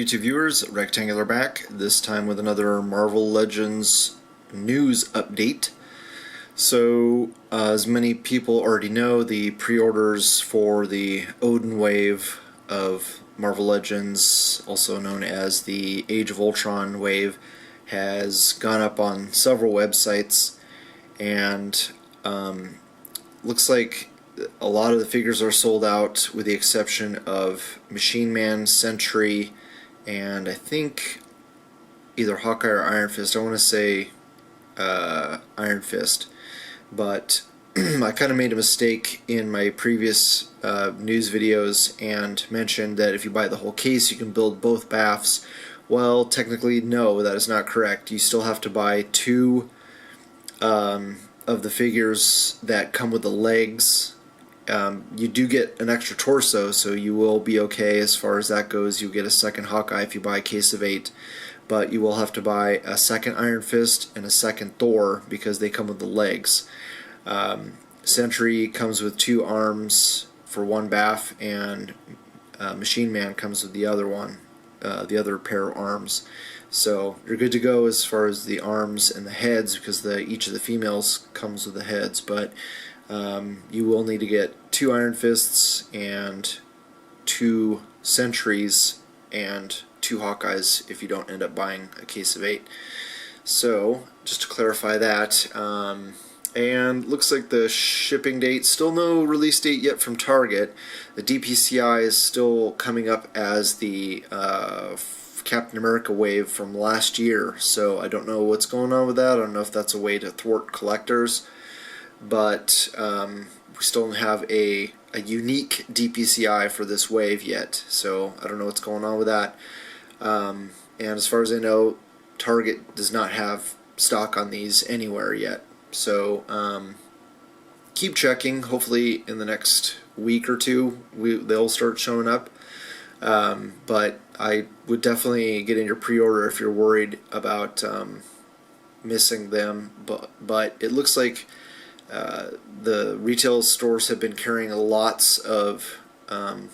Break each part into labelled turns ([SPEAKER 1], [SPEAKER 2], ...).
[SPEAKER 1] YouTube viewers, Rectangular back, this time with another Marvel Legends news update. So, as many people already know, the pre-orders for the Odin wave of Marvel Legends, also known as the Age of Ultron wave, has gone up on several websites, and looks like a lot of the figures are sold out with the exception of Machine Man, Sentry, and I think either Hawkeye or Iron Fist. I want to say Iron Fist, but I kind of made a mistake in my previous news videos and mentioned that if you buy the whole case you can build both BAFs. Well, technically no, that is not correct. You still have to buy two of the figures that come with the legs. You do get an extra torso, so you will be okay as far as that goes. You get a second Hawkeye if you buy a case of 8, but you will have to buy a second Iron Fist and a second Thor because they come with the legs. Sentry comes with 2 arms for 1 BAF, and Machine Man comes with the other one, the other pair of arms. So you're good to go as far as the arms and the heads, because each of the females comes with the heads, but you will need to get 2 Iron Fists and 2 Sentries and 2 Hawkeyes if you don't end up buying a case of 8. So, just to clarify that, and looks like the shipping date, still no release date yet from Target. The DPCI is still coming up as the Captain America wave from last year, so I don't know what's going on with that. I don't know if that's a way to thwart collectors, but we still don't have a unique DPCI for this wave yet, so I don't know what's going on with that. And as far as I know, Target does not have stock on these anywhere yet, so keep checking. Hopefully in the next week or two they'll start showing up, but I would definitely get in your pre-order if you're worried about missing them, but it looks like the retail stores have been carrying lots of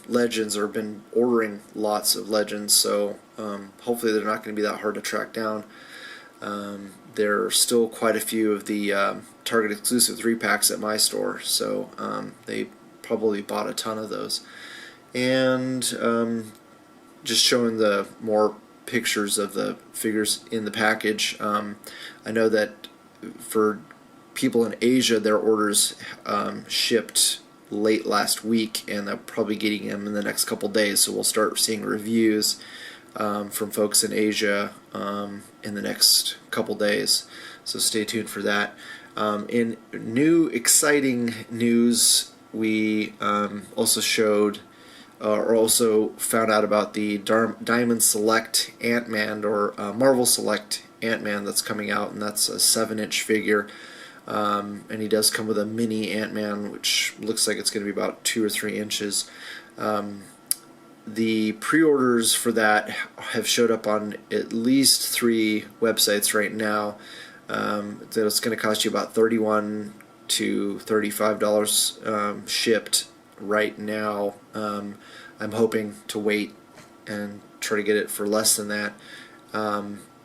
[SPEAKER 1] Legends, or been ordering lots of Legends, so hopefully they're not going to be that hard to track down. There are still quite a few of the Target exclusive 3-packs at my store, so they probably bought a ton of those. And just showing the more pictures of the figures in the package, I know that for people in Asia, their orders shipped late last week, and they're probably getting them in the next couple days, so we'll start seeing reviews from folks in Asia in the next couple days, so stay tuned for that. In new exciting news, we also showed or also found out about the Diamond Select Ant-Man, or Marvel Select Ant-Man, that's coming out, and that's a 7-inch figure. And he does come with a mini Ant-Man, which looks like it's going to be about 2 or 3 inches. The pre-orders for that have showed up on at least 3 websites right now. That it's going to cost you about $31 to $35 shipped right now. I'm hoping to wait and try to get it for less than that.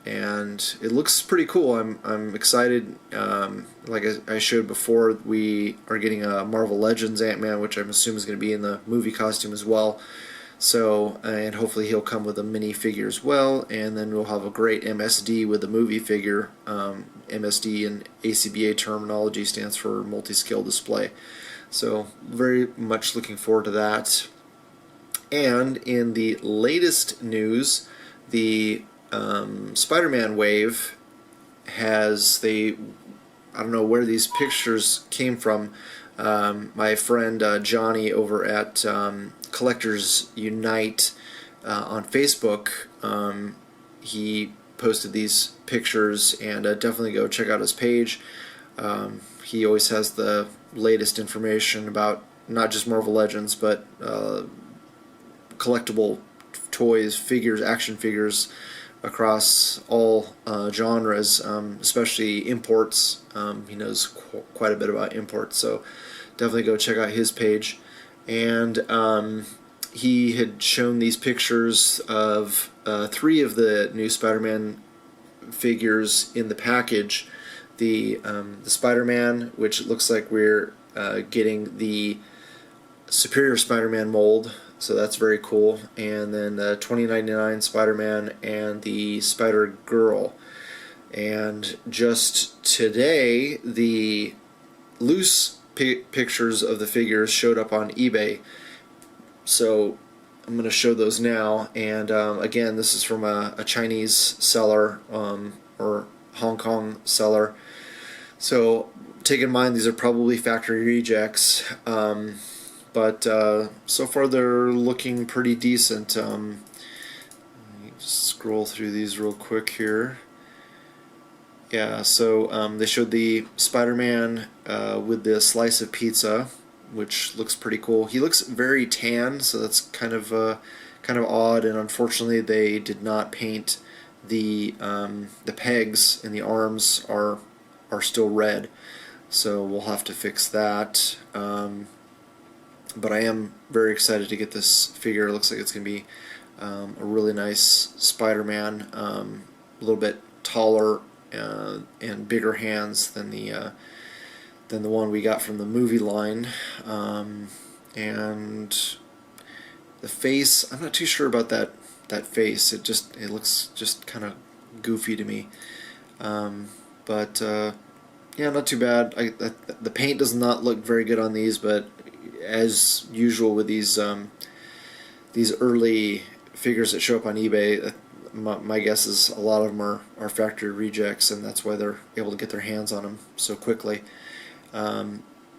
[SPEAKER 1] And it looks pretty cool. I'm excited. Like I showed before, we are getting a Marvel Legends Ant-Man, which I'm assuming is going to be in the movie costume as well. So, and hopefully he'll come with a mini figure as well, and then we'll have a great MSD with the movie figure. MSD in ACBA terminology stands for multi-scale display. So, very much looking forward to that. And in the latest news, the Spider-Man wave has, I don't know where these pictures came from. My friend Johnny over at Collectors Unite on Facebook, he posted these pictures, and definitely go check out his page. He always has the latest information about not just Marvel Legends, but collectible toys, figures, action figures across all genres, especially imports. He knows quite a bit about imports, so definitely go check out his page. And he had shown these pictures of three of the new Spider-Man figures in the package. The Spider-Man, which looks like we're getting the Superior Spider-Man mold, so that's very cool, and then the 2099 Spider-Man and the Spider-Girl. And just today, the loose pictures of the figures showed up on eBay, so I'm going to show those now. And again, this is from a Chinese seller or Hong Kong seller, so take in mind these are probably factory rejects, but so far they're looking pretty decent. Let me just scroll through these real quick here. Yeah, so they showed the Spider-Man with the slice of pizza, which looks pretty cool. He looks very tan, so that's kind of odd. And unfortunately, they did not paint the pegs, and the arms are still red. So we'll have to fix that. But I am very excited to get this figure. It looks like it's going to be a really nice Spider-Man, a little bit taller and bigger hands than the one we got from the movie line, and the face, I'm not too sure about that face. It looks just kind of goofy to me, but yeah, not too bad. The paint does not look very good on these, but as usual with these early figures that show up on eBay, my guess is a lot of them are factory rejects, and that's why they're able to get their hands on them so quickly.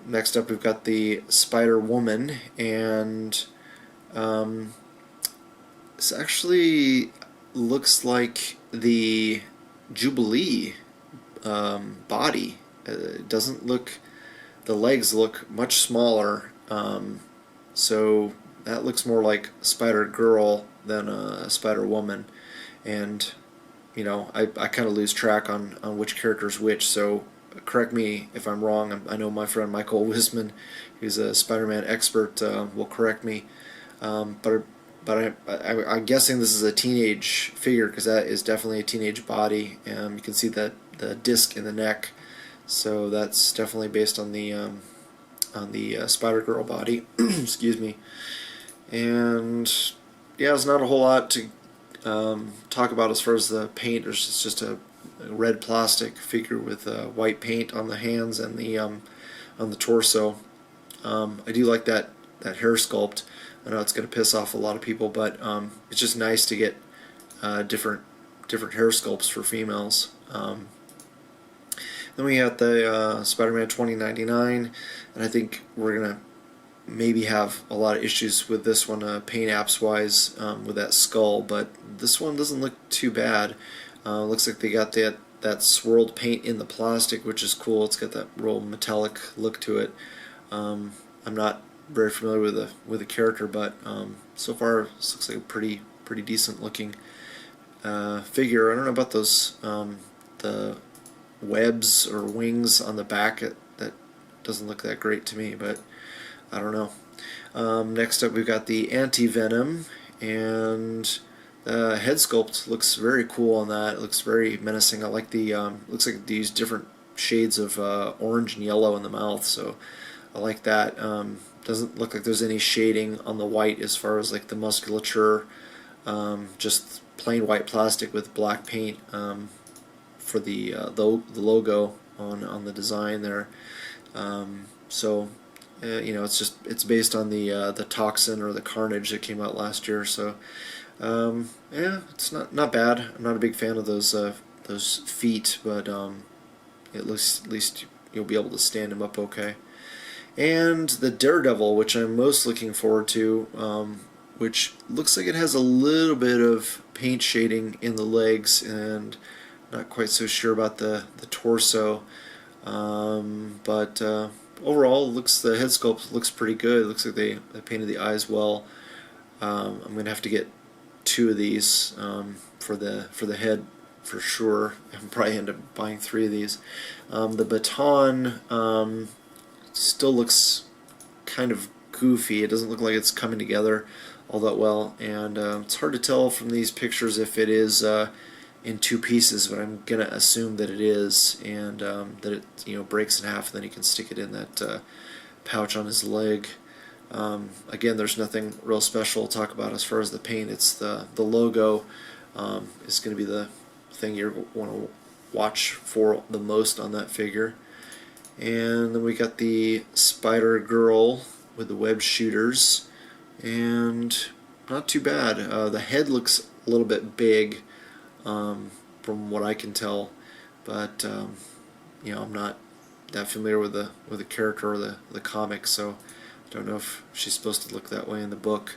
[SPEAKER 1] Next up, we've got the Spider-Woman, and this actually looks like the Jubilee body. It doesn't look, the legs look much smaller, so that looks more like Spider-Girl than a Spider-Woman. And you know, I kind of lose track on which character is which, so correct me if I'm wrong. I know my friend Michael Wisman, who's a Spider-Man expert, will correct me, but I'm guessing this is a teenage figure, because that is definitely a teenage body. You can see that the disc in the neck, so that's definitely based on the Spider-Girl body. Excuse me. And yeah, there's not a whole lot to talk about as far as the paint. It's just a red plastic figure with white paint on the hands and the on the torso. I do like that hair sculpt. I know it's going to piss off a lot of people, but it's just nice to get different hair sculpts for females. Then we got the Spider-Man 2099, and I think we're gonna maybe have a lot of issues with this one, paint apps wise, with that skull, but this one doesn't look too bad. Looks like they got that swirled paint in the plastic, which is cool. It's got that real metallic look to it. I'm not very familiar with the character, but so far this looks like a pretty decent looking figure. I don't know about those the webs or wings on the back. That doesn't look that great to me, but I don't know. Next up, we've got the Anti-Venom, and the head sculpt looks very cool on that. It looks very menacing. I like the looks like these different shades of orange and yellow in the mouth, so I like that. Doesn't look like there's any shading on the white as far as like the musculature. Just plain white plastic with black paint for the logo on the design there. So you know, it's based on the Toxin or the Carnage that came out last year. So yeah, it's not bad. I'm not a big fan of those feet, but at least you'll be able to stand him up okay. And the Daredevil, which I'm most looking forward to, which looks like it has a little bit of paint shading in the legs, and not quite so sure about the torso, but overall, the head sculpt looks pretty good. It looks like they painted the eyes well. I'm going to have to get 2 of these for the head for sure. I'll probably end up buying 3 of these. The baton still looks kind of goofy. It doesn't look like it's coming together all that well, and it's hard to tell from these pictures if it is in two pieces, but I'm gonna assume that it is, and that it breaks in half, and then he can stick it in that pouch on his leg. Again, there's nothing real special to talk about as far as the paint. It's the logo is going to be the thing you want to watch for the most on that figure. And then we got the Spider Girl with the web shooters, and not too bad. The head looks a little bit big from what I can tell, but I'm not that familiar with the character or the comic, so I don't know if she's supposed to look that way in the book.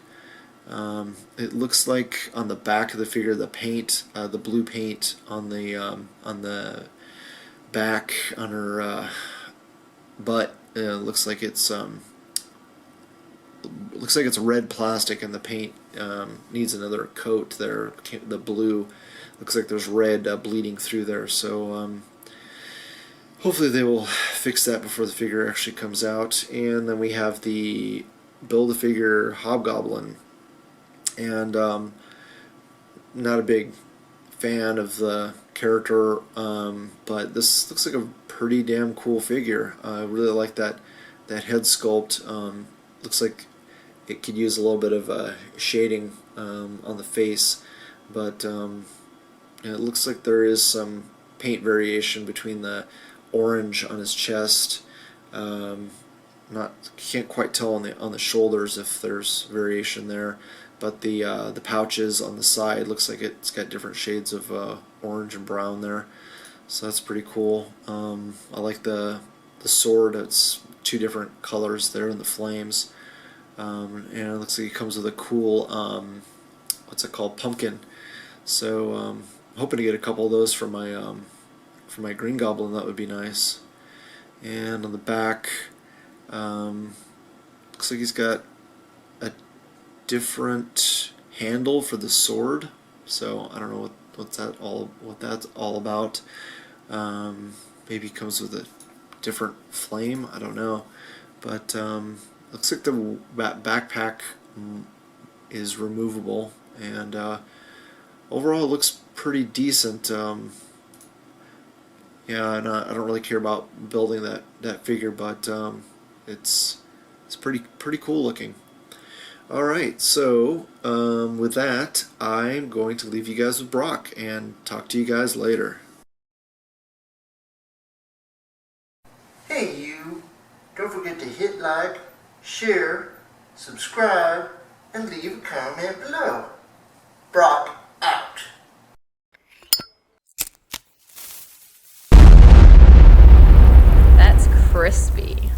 [SPEAKER 1] It looks like on the back of the figure, the paint, the blue paint on the back on her butt, looks like it's red plastic, and the paint needs another coat there. The blue looks like there's red bleeding through there, so hopefully they will fix that before the figure actually comes out. And then we have the Build-A-Figure Hobgoblin, and not a big fan of the character, but this looks like a pretty damn cool figure. I really like that head sculpt. Looks like it could use a little bit of shading on the face, but it looks like there is some paint variation between the orange on his chest. Can't quite tell on the shoulders if there's variation there, but the pouches on the side looks like it's got different shades of orange and brown there, so that's pretty cool. I like the sword. It's two different colors there in the flames, and it looks like it comes with a cool what's it called, pumpkin. So I'm hoping to get a couple of those for my Green Goblin. That would be nice. And on the back, looks like he's got a different handle for the sword, so I don't know what that's all about. Maybe it comes with a different flame, I don't know, but looks like the backpack is removable, and overall it looks pretty decent. Yeah, and I don't really care about building that figure, but it's pretty cool looking. Alright, so with that, I'm going to leave you guys with Brock and talk to you guys later.
[SPEAKER 2] Hey you, don't forget to hit like, share, subscribe, and leave a comment below. Brock out.
[SPEAKER 3] That's crispy.